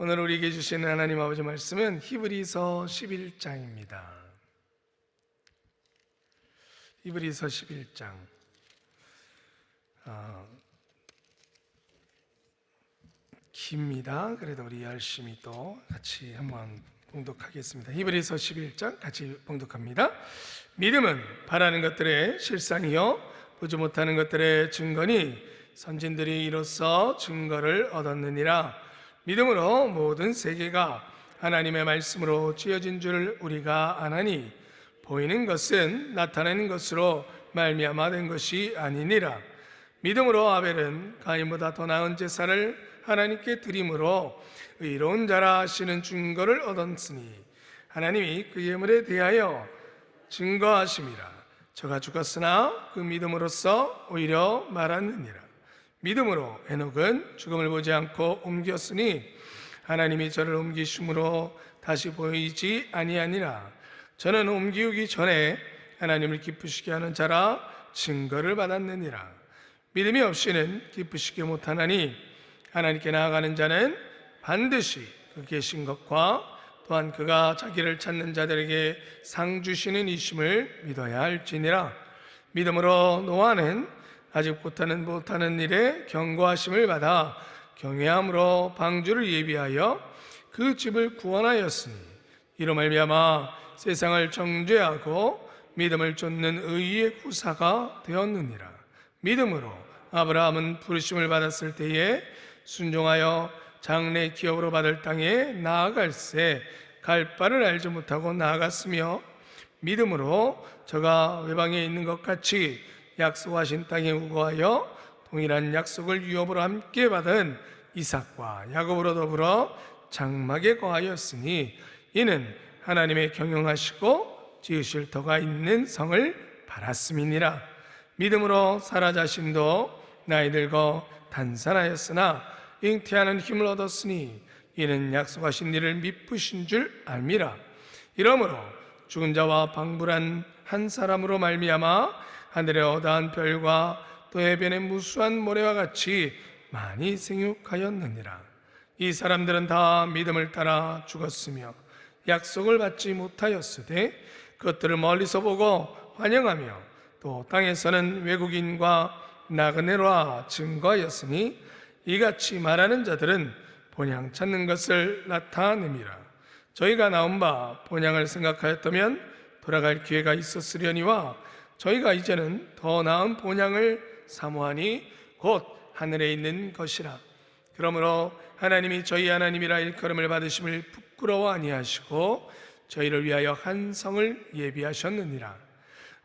오늘 우리에게 주시는 하나님 아버지 말씀은 히브리서 11장입니다. 히브리서 11장. 깁니다. 그래도 우리 열심히 또 같이 한번 봉독하겠습니다. 히브리서 11장 같이 봉독합니다. 믿음은 바라는 것들의 실상이요 보지 못하는 것들의 증거니 선진들이 이로써 증거를 얻었느니라. 믿음으로 모든 세계가 하나님의 말씀으로 지어진 줄 우리가 아나니 보이는 것은 나타나는 것으로 말미암아 된 것이 아니니라. 믿음으로 아벨은 가인보다 더 나은 제사를 하나님께 드림으로 의로운 자라 하시는 증거를 얻었으니 하나님이 그 예물에 대하여 증거하심이라. 저가 죽었으나 그 믿음으로써 오히려 말하느니라. 믿음으로 에녹은 죽음을 보지 않고 옮겼으니 하나님이 저를 옮기심으로 다시 보이지 아니하니라. 저는 옮기우기 전에 하나님을 기쁘시게 하는 자라 증거를 받았느니라. 믿음이 없이는 기쁘시게 못하나니 하나님께 나아가는 자는 반드시 그 계신 것과 또한 그가 자기를 찾는 자들에게 상 주시는 이심을 믿어야 할지니라. 믿음으로 노아는 아직 못하는 일에 경고하심을 받아 경외함으로 방주를 예비하여 그 집을 구원하였으니 이로 말미암아 세상을 정죄하고 믿음을 쫓는 의의 후사가 되었느니라. 믿음으로 아브라함은 부르심을 받았을 때에 순종하여 장래 기업으로 받을 땅에 나아갈새 갈 바를 알지 못하고 나아갔으며 믿음으로 저가 외방에 있는 것 같이 약속하신 땅에 우거하여 동일한 약속을 유업으로 함께 받은 이삭과 야곱으로 더불어 장막에 거하였으니 이는 하나님의 경영하시고 지으실 터가 있는 성을 바랐음이니라. 믿음으로 사라 자신도 나이 들고 단산하였으나 잉태하는 힘을 얻었으니 이는 약속하신 일을 미쁘신 줄 알미라. 이러므로 죽은 자와 방불한 한 사람으로 말미암아 하늘에 어다한 별과 또 해변의 무수한 모래와 같이 많이 생육하였느니라. 이 사람들은 다 믿음을 따라 죽었으며 약속을 받지 못하였으되 그것들을 멀리서 보고 환영하며 또 땅에서는 외국인과 나그네로와 증거하였으니 이같이 말하는 자들은 본향 찾는 것을 나타냄이라. 저희가 나온 바 본향을 생각하였다면 돌아갈 기회가 있었으려니와 저희가 이제는 더 나은 본향을 사모하니 곧 하늘에 있는 것이라. 그러므로 하나님이 저희 하나님이라 일컬음을 받으심을 부끄러워 아니하시고 저희를 위하여 한 성을 예비하셨느니라.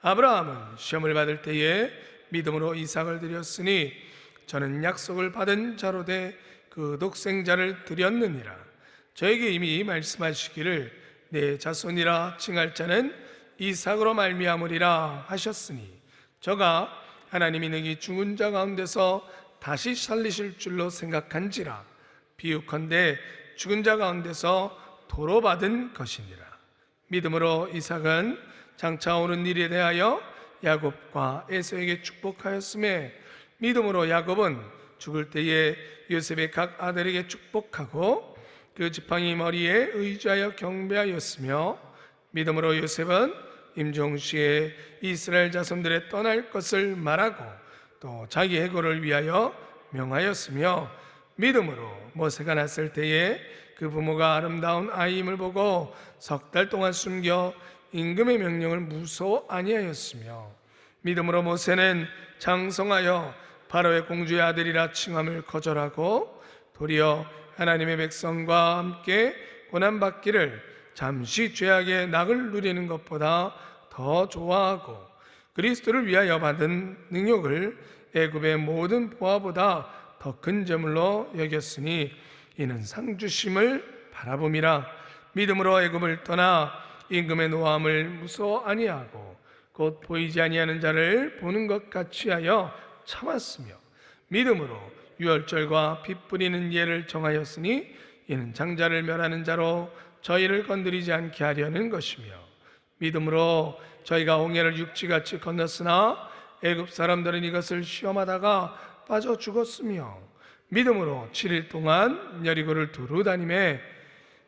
아브라함은 시험을 받을 때에 믿음으로 이삭을 드렸으니 저는 약속을 받은 자로 돼 그 독생자를 드렸느니라. 저에게 이미 말씀하시기를 내 자손이라 칭할 자는 이삭으로 말미암으리라 하셨으니 저가 하나님이 너희 죽은 자 가운데서 다시 살리실 줄로 생각한지라. 비유컨대 죽은 자 가운데서 도로 받은 것이니라. 믿음으로 이삭은 장차 오는 일에 대하여 야곱과 에서에게 축복하였음에 믿음으로 야곱은 죽을 때에 요셉의 각 아들에게 축복하고 그 지팡이 머리에 의지하여 경배하였으며 믿음으로 요셉은 임종시에 이스라엘 자손들의 떠날 것을 말하고 또 자기 해고를 위하여 명하였으며 믿음으로 모세가 났을 때에 그 부모가 아름다운 아이임을 보고 석 달 동안 숨겨 임금의 명령을 무서워 아니하였으며 믿음으로 모세는 장성하여 바로의 공주의 아들이라 칭함을 거절하고 도리어 하나님의 백성과 함께 고난받기를 잠시 죄악의 낙을 누리는 것보다 더 좋아하고 그리스도를 위하여 받은 능욕을 애굽의 모든 보화보다 더 큰 재물로 여겼으니 이는 상 주심을 바라봄이라. 믿음으로 애굽을 떠나 임금의 노함을 무서워 아니하고 곧 보이지 아니하는 자를 보는 것 같이 하여 참았으며 믿음으로 유월절과 빚 뿌리는 예를 정하였으니 이는 장자를 멸하는 자로 저희를 건드리지 않게 하려는 것이며 믿음으로 저희가 홍해를 육지같이 건넜으나 애굽 사람들은 이것을 시험하다가 빠져 죽었으며 믿음으로 7일 동안 여리고를 두루 다니매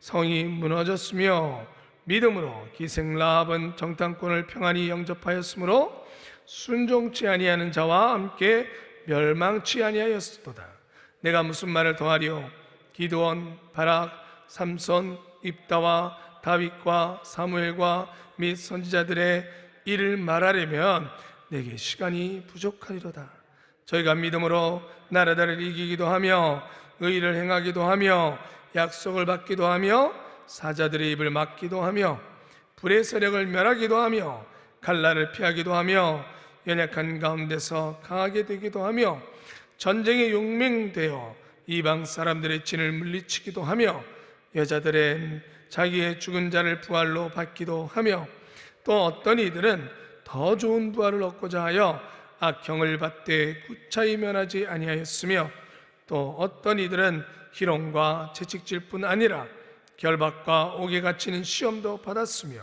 성이 무너졌으며 믿음으로 기생 라합은 정탐꾼을 평안히 영접하였으므로 순종치 아니하는 자와 함께 멸망치 아니하였도다. 내가 무슨 말을 더하리요? 기드온, 바락, 삼손, 입다와 다윗과 사무엘과 및 선지자들의 일을 말하려면 내게 시간이 부족하리로다. 저희가 믿음으로 나라들을 이기기도 하며 의를 행하기도 하며 약속을 받기도 하며 사자들의 입을 막기도 하며 불의 세력을 멸하기도 하며 칼날을 피하기도 하며 연약한 가운데서 강하게 되기도 하며 전쟁에 용맹되어 이방 사람들의 진을 물리치기도 하며 여자들은 자기의 죽은 자를 부활로 받기도 하며 또 어떤 이들은 더 좋은 부활을 얻고자 하여 악형을 받되 구차히 면하지 아니하였으며 또 어떤 이들은 희롱과 채찍질 뿐 아니라 결박과 옥에 갇히는 시험도 받았으며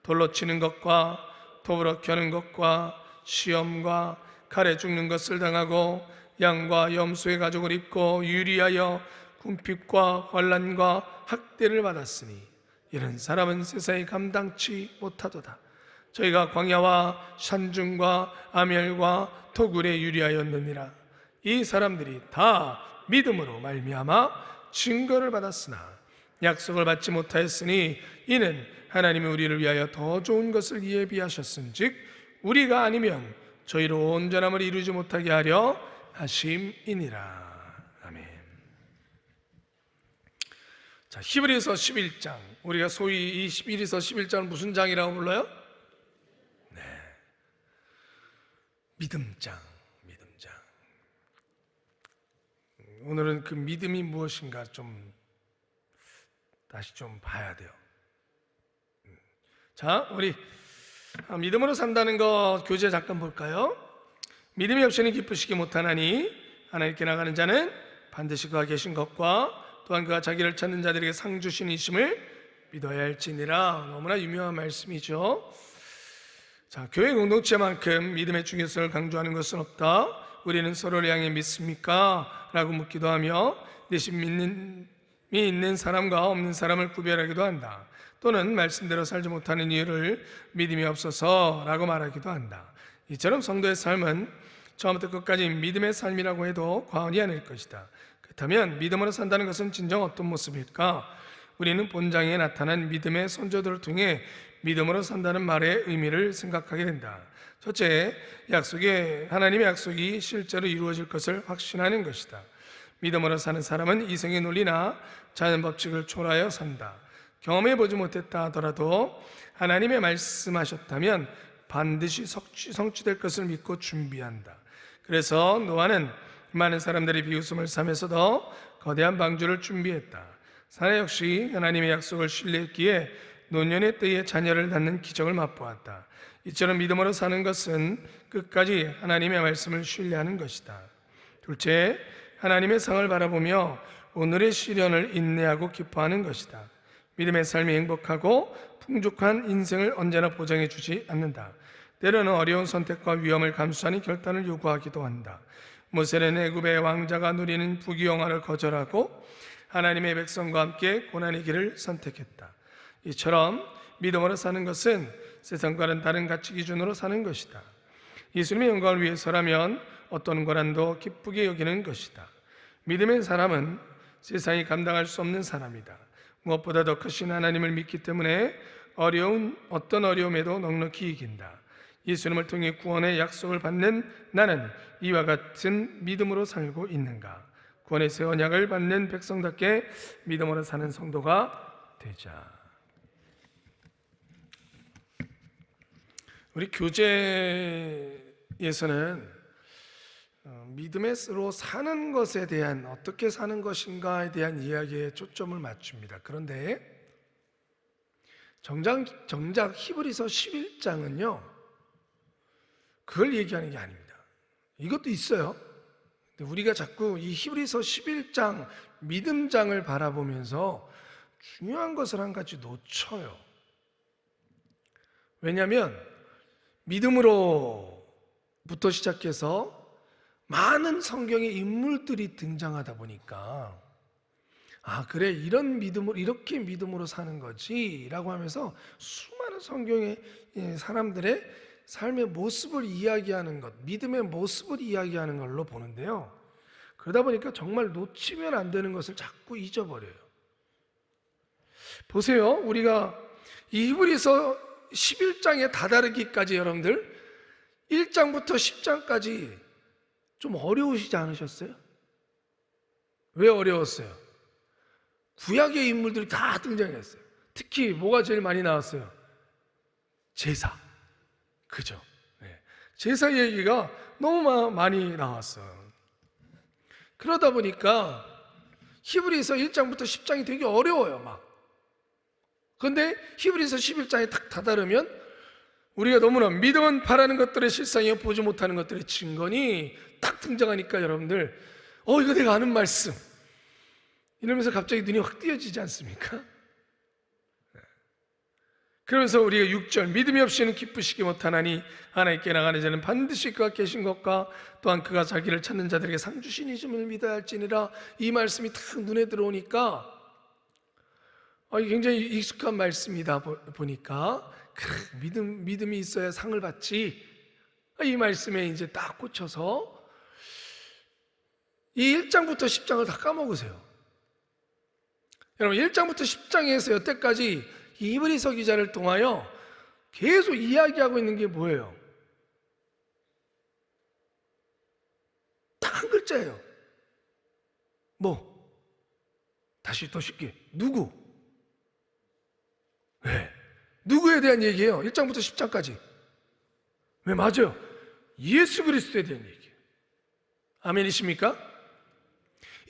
돌로 치는 것과 톱으로 켜는 것과 시험과 칼에 죽는 것을 당하고 양과 염소의 가죽을 입고 유리하여 궁핍과 환난과 학대를 받았으니 이런 사람은 세상에 감당치 못하도다. 저희가 광야와 산중과 아멸과 토굴에 유리하였느니라. 이 사람들이 다 믿음으로 말미암아 증거를 받았으나 약속을 받지 못하였으니 이는 하나님이 우리를 위하여 더 좋은 것을 예비하셨은즉 우리가 아니면 저희로 온전함을 이루지 못하게 하려 하심이니라. 아멘. 자, 히브리서 11장, 우리가 소위 이 히브리서 11장을 무슨 장이라고 불러요? 네, 믿음장. 오늘은 그 믿음이 무엇인가 다시 좀 봐야 돼요. 자, 우리 믿음으로 산다는 거 교재 잠깐 볼까요? 믿음이 없이는 기쁘시기 못하나니 하나님께 나가는 자는 반드시 그가 계신 것과 또한 그가 자기를 찾는 자들에게 상 주신 이심을 믿어야 할지니라. 너무나 유명한 말씀이죠. 자, 교회 공동체만큼 믿음의 중요성을 강조하는 것은 없다. 우리는 서로를 향해 믿습니까? 라고 묻기도 하며 대신 믿음이 있는 사람과 없는 사람을 구별하기도 한다. 또는 말씀대로 살지 못하는 이유를 믿음이 없어서 라고 말하기도 한다. 이처럼 성도의 삶은 처음부터 끝까지 믿음의 삶이라고 해도 과언이 아닐 것이다. 그렇다면 믿음으로 산다는 것은 진정 어떤 모습일까? 우리는 본장에 나타난 믿음의 선조들을 통해 믿음으로 산다는 말의 의미를 생각하게 된다. 첫째, 하나님의 약속이 실제로 이루어질 것을 확신하는 것이다. 믿음으로 사는 사람은 이성의 논리나 자연 법칙을 초월하여 산다. 경험해 보지 못했다 하더라도 하나님의 말씀하셨다면 반드시 성취될 것을 믿고 준비한다. 그래서 노아는 많은 사람들이 비웃음을 삼면서도 거대한 방주를 준비했다. 사내 역시 하나님의 약속을 신뢰했기에 노년의 때에 자녀를 낳는 기적을 맛보았다. 이처럼 믿음으로 사는 것은 끝까지 하나님의 말씀을 신뢰하는 것이다. 둘째, 하나님의 상을 바라보며 오늘의 시련을 인내하고 기뻐하는 것이다. 믿음의 삶이 행복하고 풍족한 인생을 언제나 보장해 주지 않는다. 때로는 어려운 선택과 위험을 감수하는 결단을 요구하기도 한다. 모세는 애굽의 왕자가 누리는 부귀영화를 거절하고 하나님의 백성과 함께 고난의 길을 선택했다. 이처럼 믿음으로 사는 것은 세상과는 다른 가치 기준으로 사는 것이다. 예수님의 영광을 위해서라면 어떤 고난도 기쁘게 여기는 것이다. 믿음의 사람은 세상이 감당할 수 없는 사람이다. 무엇보다 더 크신 하나님을 믿기 때문에 어떤 어려움에도 넉넉히 이긴다. 예수님을 통해 구원의 약속을 받는 나는 이와 같은 믿음으로 살고 있는가? 구원의 새 언약을 받는 백성답게 믿음으로 사는 성도가 되자. 우리 교재에서는 믿음으로 사는 것에 대한, 어떻게 사는 것인가에 대한 이야기에 초점을 맞춥니다. 그런데 정작 히브리서 11장은요 그걸 얘기하는 게 아닙니다. 이것도 있어요. 근데 우리가 자꾸 이 히브리서 11장 믿음장을 바라보면서 중요한 것을 한 가지 놓쳐요. 왜냐하면 믿음으로부터 시작해서 많은 성경의 인물들이 등장하다 보니까 그래, 이런 믿음으로, 이렇게 믿음으로 사는 거지 라고 하면서 수많은 성경의 사람들의 삶의 모습을 이야기하는 것, 믿음의 모습을 이야기하는 걸로 보는데요, 그러다 보니까 정말 놓치면 안 되는 것을 자꾸 잊어버려요. 보세요, 우리가 이 히브리서 11장에 다다르기까지 여러분들 1장부터 10장까지 좀 어려우시지 않으셨어요? 왜 어려웠어요? 구약의 인물들이 다 등장했어요. 특히 뭐가 제일 많이 나왔어요? 제사. 그죠? 네. 제사 얘기가 너무 많이 나왔어요. 그러다 보니까 히브리서 1장부터 10장이 되게 어려워요, 막. 그런데 히브리서 11장에 딱 다다르면 우리가 너무나 믿음은 바라는 것들의 실상이요 보지 못하는 것들의 증거니 딱 등장하니까 여러분들 이거 내가 아는 말씀 이러면서 갑자기 눈이 확 띄어지지 않습니까? 그러면서 우리가 6절 믿음이 없이는 기쁘시기 못하나니 하나님께 나가는 자는 반드시 그가 계신 것과 또한 그가 자기를 찾는 자들에게 상 주시니심을 믿어야 할지니라. 이 말씀이 딱 눈에 들어오니까 굉장히 익숙한 말씀이다 보니까 믿음이 있어야 상을 받지. 이 말씀에 이제 딱 꽂혀서 이 1장부터 10장을 다 까먹으세요. 여러분 1장부터 10장에서 여태까지 이 히브리서 기자를 통하여 계속 이야기하고 있는 게 뭐예요? 딱 한 글자예요. 뭐? 다시 더 쉽게 누구? 왜? 누구에 대한 얘기예요? 1장부터 10장까지. 왜? 맞아요. 예수 그리스도에 대한 얘기예요. 아멘이십니까?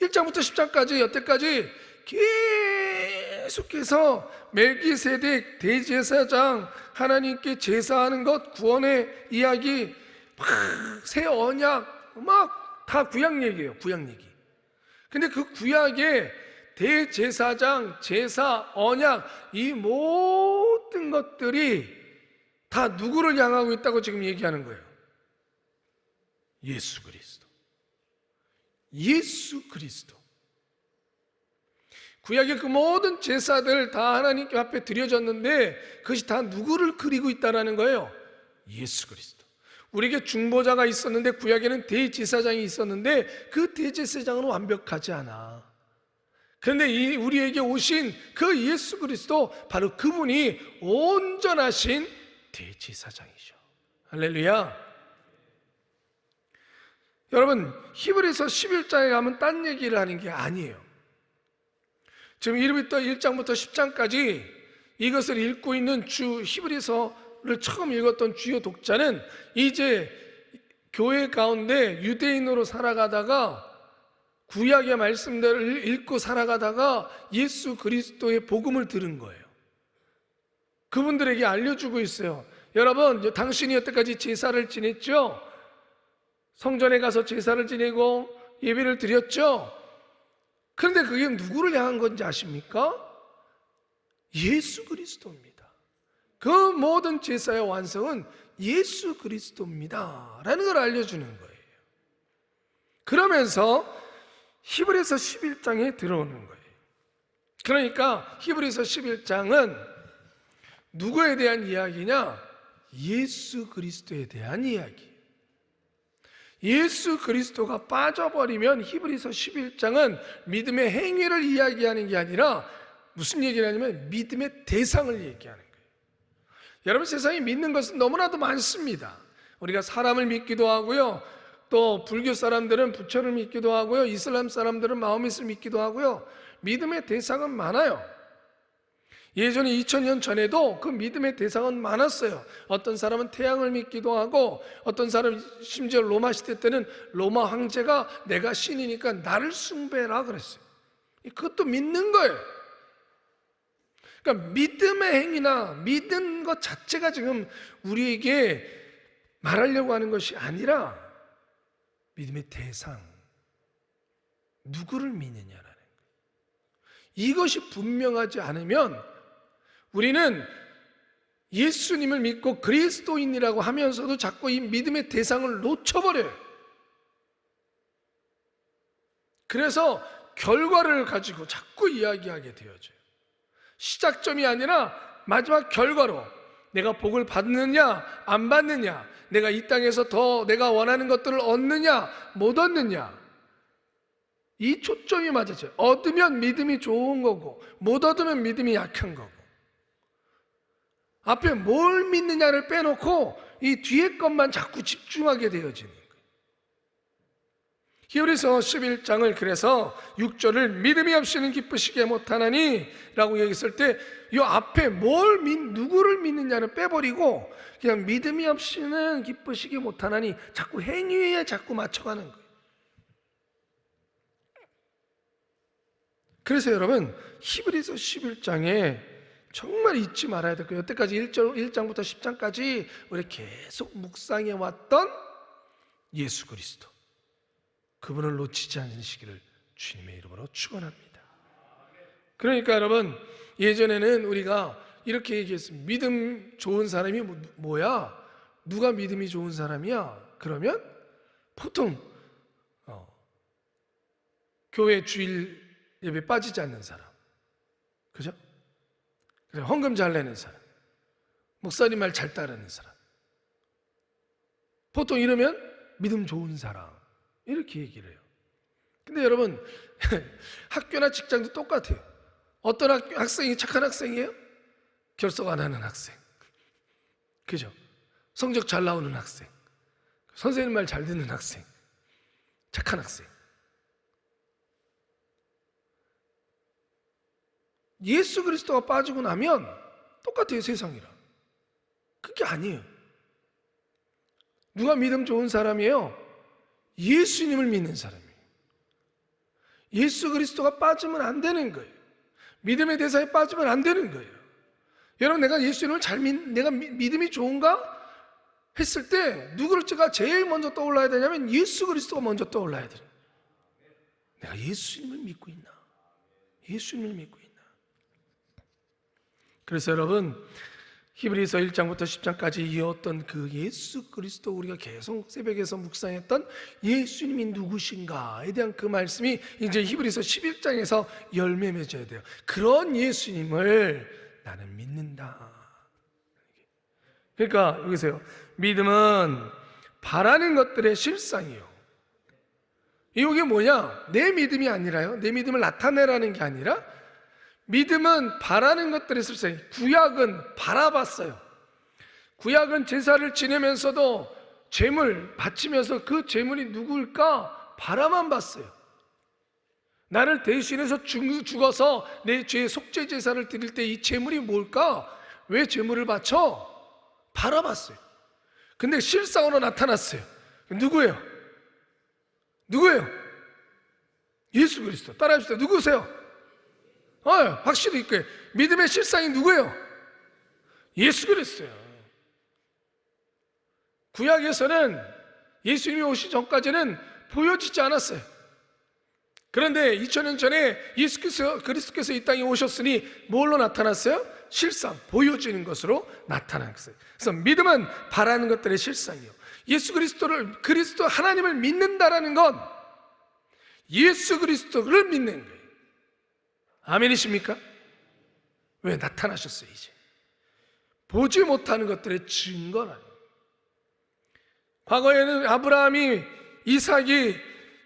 1장부터 10장까지 여태까지 계속해서 멜기세덱 대제사장 하나님께 제사하는 것, 구원의 이야기, 새 언약, 막 다 구약 얘기예요. 구약 얘기. 근데 그 구약에 대제사장, 제사, 언약 이 모든 것들이 다 누구를 향하고 있다고 지금 얘기하는 거예요? 예수 그리스도. 예수 그리스도. 구약의 그 모든 제사들 다 하나님께 앞에 드려졌는데 그것이 다 누구를 그리고 있다는 거예요? 예수 그리스도. 우리에게 중보자가 있었는데 구약에는 대제사장이 있었는데 그 대제사장은 완벽하지 않아. 그런데 우리에게 오신 그 예수 그리스도, 바로 그분이 온전하신 대제사장이죠. 할렐루야. 여러분 히브리서 11장에 가면 딴 얘기를 하는 게 아니에요. 지금 1장부터 10장까지 이것을 읽고 있는 히브리서를 처음 읽었던 주요 독자는 이제 교회 가운데 유대인으로 살아가다가 구약의 말씀들을 읽고 살아가다가 예수 그리스도의 복음을 들은 거예요. 그분들에게 알려주고 있어요. 여러분, 당신이 여태까지 제사를 지냈죠? 성전에 가서 제사를 지내고 예배를 드렸죠? 그런데 그게 누구를 향한 건지 아십니까? 예수 그리스도입니다. 그 모든 제사의 완성은 예수 그리스도입니다 라는 걸 알려주는 거예요. 그러면서 히브리서 11장에 들어오는 거예요. 그러니까 히브리서 11장은 누구에 대한 이야기냐? 예수 그리스도에 대한 이야기. 예수 그리스도가 빠져버리면 히브리서 11장은 믿음의 행위를 이야기하는 게 아니라 무슨 얘기를 하냐면 믿음의 대상을 얘기하는 거예요. 여러분, 세상에 믿는 것은 너무나도 많습니다. 우리가 사람을 믿기도 하고요, 또 불교 사람들은 부처를 믿기도 하고요, 이슬람 사람들은 마호멧을 믿기도 하고요. 믿음의 대상은 많아요. 예전에 2000년 전에도 그 믿음의 대상은 많았어요. 어떤 사람은 태양을 믿기도 하고, 어떤 사람은 심지어 로마 시대 때는 로마 황제가 내가 신이니까 나를 숭배해라 그랬어요. 그것도 믿는 거예요. 그러니까 믿음의 행위나 믿는 것 자체가 지금 우리에게 말하려고 하는 것이 아니라 믿음의 대상, 누구를 믿느냐라는 거예요. 이것이 분명하지 않으면 우리는 예수님을 믿고 그리스도인이라고 하면서도 자꾸 이 믿음의 대상을 놓쳐버려요. 그래서 결과를 가지고 자꾸 이야기하게 되어져요. 시작점이 아니라 마지막 결과로 내가 복을 받느냐 안 받느냐, 내가 이 땅에서 더 내가 원하는 것들을 얻느냐 못 얻느냐, 이 초점이 맞아져요. 얻으면 믿음이 좋은 거고 못 얻으면 믿음이 약한 거고, 앞에 뭘 믿느냐를 빼놓고 이 뒤에 것만 자꾸 집중하게 되어지는 거예요. 히브리서 11장을 그래서 6절을 믿음이 없이는 기쁘시게 못하나니 라고 얘기했을 때 이 앞에 누구를 믿느냐를 빼버리고 그냥 믿음이 없이는 기쁘시게 못하나니 자꾸 행위에 자꾸 맞춰가는 거예요. 그래서 여러분 히브리서 11장에 정말 잊지 말아야 될 거예요. 여태까지 1장부터 10장까지 우리 계속 묵상해 왔던 예수 그리스도, 그분을 놓치지 않으시기를 주님의 이름으로 축원합니다. 그러니까 여러분, 예전에는 우리가 이렇게 얘기했습니다. 믿음 좋은 사람이 뭐야? 누가 믿음이 좋은 사람이야? 그러면 보통 교회 주일 예배 빠지지 않는 사람, 그죠? 헌금 잘 내는 사람, 목사님 말 잘 따르는 사람, 보통 이러면 믿음 좋은 사람, 이렇게 얘기를 해요. 근데 여러분 학교나 직장도 똑같아요. 어떤 학생이 착한 학생이에요? 결석 안 하는 학생, 그죠? 성적 잘 나오는 학생, 선생님 말 잘 듣는 학생, 착한 학생. 예수 그리스도가 빠지고 나면 똑같아요, 세상이랑. 그게 아니에요. 누가 믿음 좋은 사람이에요? 예수님을 믿는 사람이에요. 예수 그리스도가 빠지면 안 되는 거예요. 믿음의 대상에 빠지면 안 되는 거예요. 여러분, 내가 예수님을 내가 믿음이 좋은가 했을 때 누구를 제가 제일 먼저 떠올라야 되냐면 예수 그리스도가 먼저 떠올라야 돼요. 내가 예수님을 믿고 있나? 예수님을 믿고 있나? 그래서 여러분, 히브리서 1장부터 10장까지 이어왔던 그 예수 그리스도, 우리가 계속 새벽에서 묵상했던 예수님이 누구신가에 대한 그 말씀이 이제 히브리서 11장에서 열매 맺어야 돼요. 그런 예수님을 나는 믿는다. 그러니까 여기서요, 믿음은 바라는 것들의 실상이요. 이게 뭐냐? 내 믿음이 아니라요, 내 믿음을 나타내라는 게 아니라 믿음은 바라는 것들의 실상. 구약은 바라봤어요. 구약은 제사를 지내면서도 제물 바치면서 그 제물이 누구일까 바라만 봤어요. 나를 대신해서 죽어서 내 죄의 속죄 제사를 드릴 때 이 제물이 뭘까? 왜 제물을 바쳐? 바라봤어요. 근데 실상으로 나타났어요. 누구예요? 누구예요? 예수 그리스도. 따라해주세요. 누구세요? 확실히 있고요. 믿음의 실상이 누구예요? 예수 그리스도예요. 구약에서는 예수님이 오시기 전까지는 보여지지 않았어요. 그런데 2000년 전에 예수 그리스도께서 이 땅에 오셨으니 뭘로 나타났어요? 실상, 보여지는 것으로 나타났어요. 그래서 믿음은 바라는 것들의 실상이요, 예수 그리스도 하나님을 믿는다라는 건 예수 그리스도를 믿는 거예요. 아멘이십니까? 왜? 나타나셨어요. 이제 보지 못하는 것들의 증거라요. 과거에는 아브라함이, 이삭이,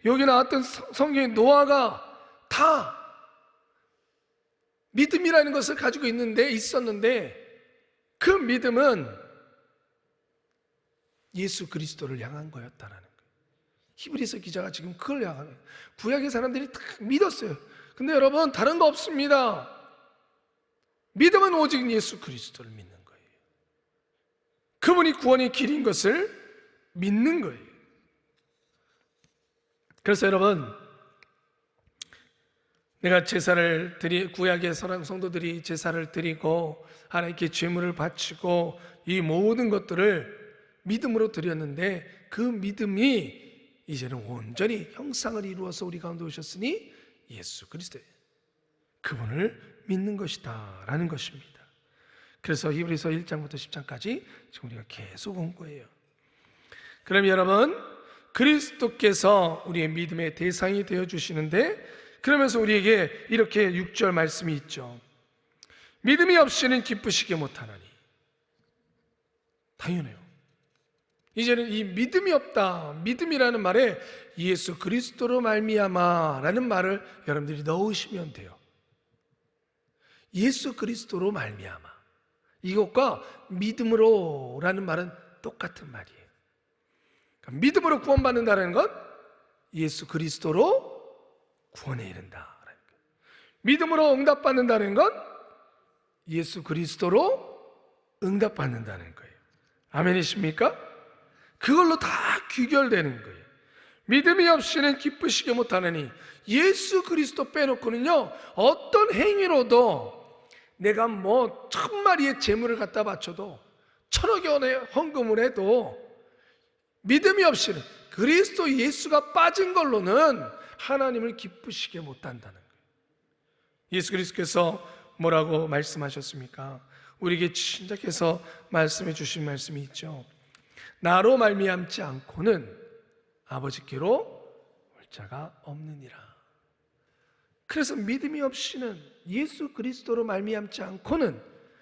여기 나왔던 성경의 노아가 다 믿음이라는 것을 가지고 있었는데 그 믿음은 예수 그리스도를 향한 거였다라는 거예요. 히브리서 기자가 지금 그걸 향한 거예요. 구약의 사람들이 다 믿었어요. 근데 여러분, 다른 거 없습니다. 믿음은 오직 예수 그리스도를 믿는 거예요. 그분이 구원의 길인 것을 믿는 거예요. 그래서 여러분, 내가 제사를 구약의 성도들이 제사를 드리고 하나님께 제물을 바치고 이 모든 것들을 믿음으로 드렸는데 그 믿음이 이제는 온전히 형상을 이루어서 우리 가운데 오셨으니 예수 그리스도, 그분을 믿는 것이다 라는 것입니다. 그래서 히브리서 1장부터 10장까지 지금 우리가 계속 온 거예요. 그럼 여러분, 그리스도께서 우리의 믿음의 대상이 되어 주시는데, 그러면서 우리에게 이렇게 6절 말씀이 있죠. 믿음이 없이는 기쁘시게 못하나니. 당연해요. 이제는 이 믿음이 없다, 믿음이라는 말에 예수 그리스도로 말미암아라는 말을 여러분들이 넣으시면 돼요. 예수 그리스도로 말미암아, 이것과 믿음으로라는 말은 똑같은 말이에요. 그러니까 믿음으로 구원받는다는 건 예수 그리스도로 구원에 이른다. 믿음으로 응답받는다는 건 예수 그리스도로 응답받는다는 거예요. 아멘이십니까? 그걸로 다 귀결되는 거예요. 믿음이 없이는 기쁘시게 못하느니, 예수 그리스도 빼놓고는요, 어떤 행위로도 내가 뭐 1000마리의 재물을 갖다 바쳐도 1000억 원의 헌금을 해도 믿음이 없이는, 그리스도 예수가 빠진 걸로는 하나님을 기쁘시게 못한다는 거예요. 예수 그리스도께서 뭐라고 말씀하셨습니까? 우리에게 친작해서 말씀해 주신 말씀이 있죠. 나로 말미암지 않고는 아버지께로 올 자가 없느니라. 그래서 믿음이 없이는, 예수 그리스도로 말미암지 않고는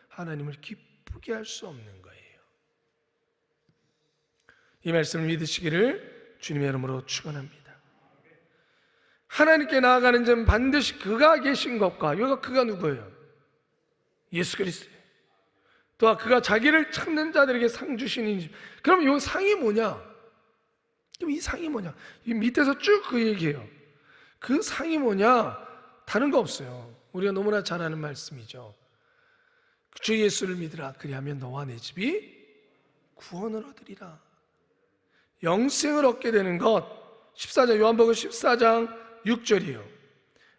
하나님을 기쁘게 할 수 없는 거예요. 이 말씀을 믿으시기를 주님의 이름으로 축원합니다. 하나님께 나아가는 자는 반드시 그가 계신 것과, 여기가 그가 누구예요? 예수 그리스도예요. 또한 그가 자기를 찾는 자들에게 상 주시니. 그럼 이 상이 뭐냐? 그럼 이 상이 뭐냐? 이 밑에서 쭉 그 얘기해요. 그 상이 뭐냐? 다른 거 없어요. 우리가 너무나 잘 아는 말씀이죠. 주 예수를 믿으라, 그리하면 너와 내 집이 구원을 얻으리라. 영생을 얻게 되는 것, 14장, 요한복음 14장 6절이요.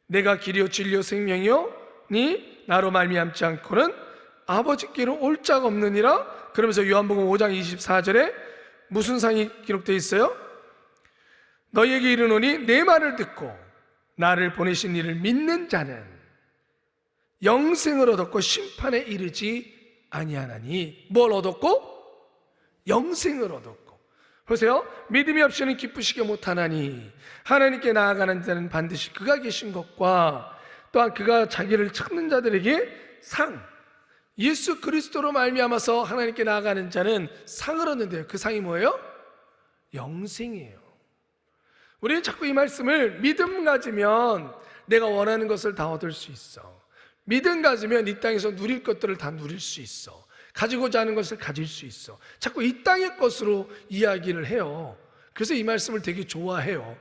내가 길이요 진리요 생명이요 니 나로 말미암지 않고는 아버지께로 올 자가 없느니라. 그러면서 요한복음 5장 24절에 무슨 상이 기록되어 있어요? 너희에게 이르노니 내 말을 듣고 나를 보내신 이를 믿는 자는 영생을 얻었고 심판에 이르지 아니하나니. 뭘 얻었고? 영생을 얻었고. 보세요. 믿음이 없이는 기쁘시게 못하나니, 하나님께 나아가는 자는 반드시 그가 계신 것과 또한 그가 자기를 찾는 자들에게 상, 예수 그리스도로 말미암아서 하나님께 나아가는 자는 상을 얻는데요. 그 상이 뭐예요? 영생이에요. 우리는 자꾸 이 말씀을, 믿음 가지면 내가 원하는 것을 다 얻을 수 있어, 믿음 가지면 이 땅에서 누릴 것들을 다 누릴 수 있어, 가지고자 하는 것을 가질 수 있어, 자꾸 이 땅의 것으로 이야기를 해요. 그래서 이 말씀을 되게 좋아해요.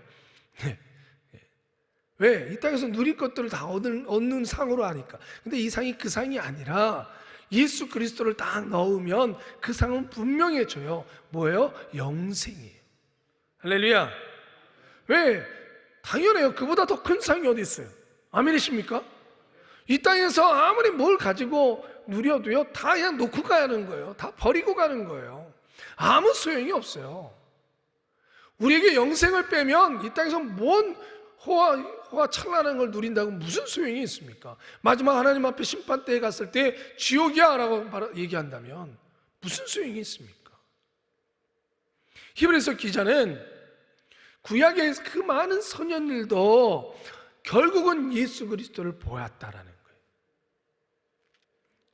왜? 이 땅에서 누릴 것들을 다 얻는 상으로 하니까. 근데 이 상이 그 상이 아니라 예수 그리스도를 딱 넣으면 그 상은 분명해져요. 뭐예요? 영생이에요. 할렐루야. 왜? 당연해요. 그보다 더 큰 상이 어디 있어요? 아멘이십니까? 이 땅에서 아무리 뭘 가지고 누려도요, 다 그냥 놓고 가는 거예요. 다 버리고 가는 거예요. 아무 소용이 없어요. 우리에게 영생을 빼면 이 땅에서 뭔 호화 찬란한 걸 누린다고 무슨 소용이 있습니까? 마지막 하나님 앞에 심판대에 갔을 때 지옥이야 라고 얘기한다면 무슨 소용이 있습니까? 히브리서 기자는 구약의 그 많은 선현들도 결국은 예수 그리스도를 보았다라는 거예요.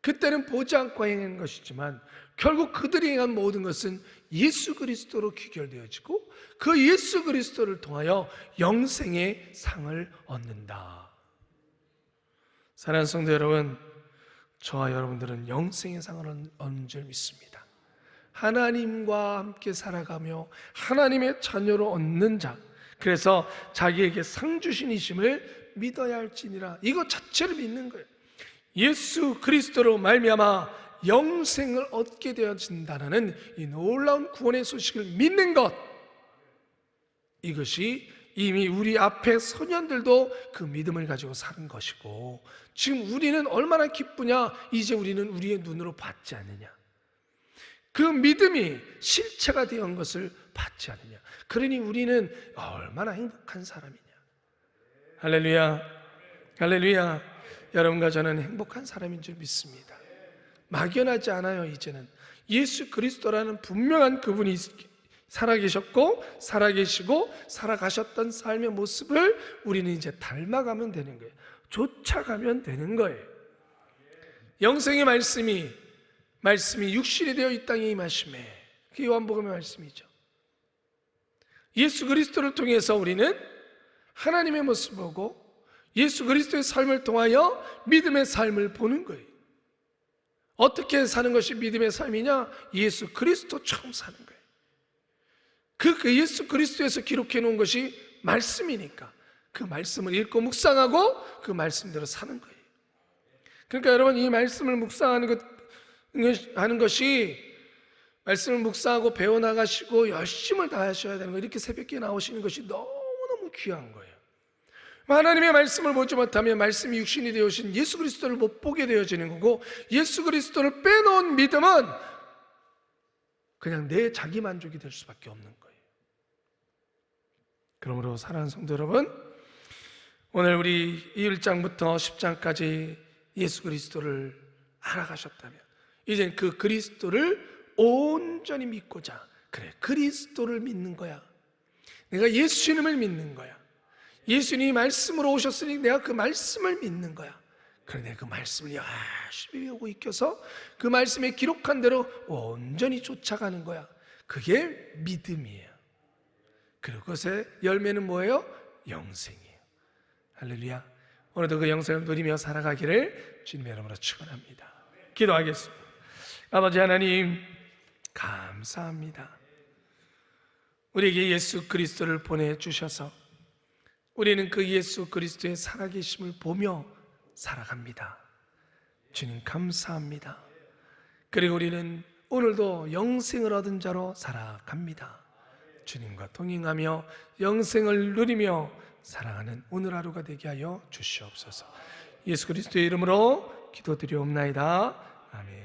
그때는 보지 않고 행한 것이지만 결국 그들이 행한 모든 것은 예수 그리스도로 귀결되어지고 그 예수 그리스도를 통하여 영생의 상을 얻는다. 사랑하는 성도 여러분, 저와 여러분들은 영생의 상을 얻는 줄 믿습니다. 하나님과 함께 살아가며 하나님의 자녀로 얻는 자, 그래서 자기에게 상 주신 이심을 믿어야 할지니라, 이것 자체를 믿는 거예요. 예수 그리스도로 말미암아 영생을 얻게 되어진다는 이 놀라운 구원의 소식을 믿는 것, 이것이 이미 우리 앞에 선현들도 그 믿음을 가지고 사는 것이고, 지금 우리는 얼마나 기쁘냐, 이제 우리는 우리의 눈으로 봤지 않느냐, 그 믿음이 실체가 되어 것을 봤지 않느냐, 그러니 우리는 얼마나 행복한 사람이냐. 할렐루야, 할렐루야. 여러분과 저는 행복한 사람인 줄 믿습니다. 막연하지 않아요. 이제는 예수 그리스도라는 분명한 그분이 살아계셨고 살아계시고 살아가셨던 삶의 모습을 우리는 이제 닮아가면 되는 거예요. 쫓아가면 되는 거예요. 영생의 말씀이 육신이 되어 이 땅에 임하심에, 그게 요한복음의 말씀이죠. 예수 그리스도를 통해서 우리는 하나님의 모습을 보고 예수 그리스도의 삶을 통하여 믿음의 삶을 보는 거예요. 어떻게 사는 것이 믿음의 삶이냐? 예수 그리스도처럼 사는 거예요. 그 예수 그리스도에서 기록해 놓은 것이 말씀이니까 그 말씀을 읽고 묵상하고 그 말씀대로 사는 거예요. 그러니까 여러분, 이 말씀을 묵상하는 것이, 말씀을 묵상하고 배워나가시고 열심을 다하셔야 되는 거예요. 이렇게 새벽에 나오시는 것이 너무너무 귀한 거예요. 하나님의 말씀을 보지 못하면 말씀이 육신이 되어신 예수 그리스도를 못 보게 되어지는 거고, 예수 그리스도를 빼놓은 믿음은 그냥 내 자기 만족이 될 수밖에 없는 거예요. 그러므로 사랑하는 성도 여러분, 오늘 우리 1장부터 10장까지 예수 그리스도를 알아가셨다면 이제 그 그리스도를 온전히 믿고자, 그래, 그리스도를 믿는 거야. 내가 예수님을 믿는 거야. 예수님이 말씀으로 오셨으니 내가 그 말씀을 믿는 거야. 그래, 내가 그 말씀을 열심히 배우고 익혀서 그 말씀에 기록한 대로 온전히 쫓아가는 거야. 그게 믿음이에요. 그리고 그것의 열매는 뭐예요? 영생이에요. 할렐루야. 오늘도 그 영생을 누리며 살아가기를 주님의 이름으로 축원합니다. 기도하겠습니다. 아버지 하나님, 감사합니다. 우리에게 예수 그리스도를 보내주셔서 우리는 그 예수 그리스도의 살아계심을 보며 살아갑니다. 주님 감사합니다. 그리고 우리는 오늘도 영생을 얻은 자로 살아갑니다. 주님과 동행하며 영생을 누리며 살아가는 오늘 하루가 되게 하여 주시옵소서. 예수 그리스도의 이름으로 기도드리옵나이다. 아멘.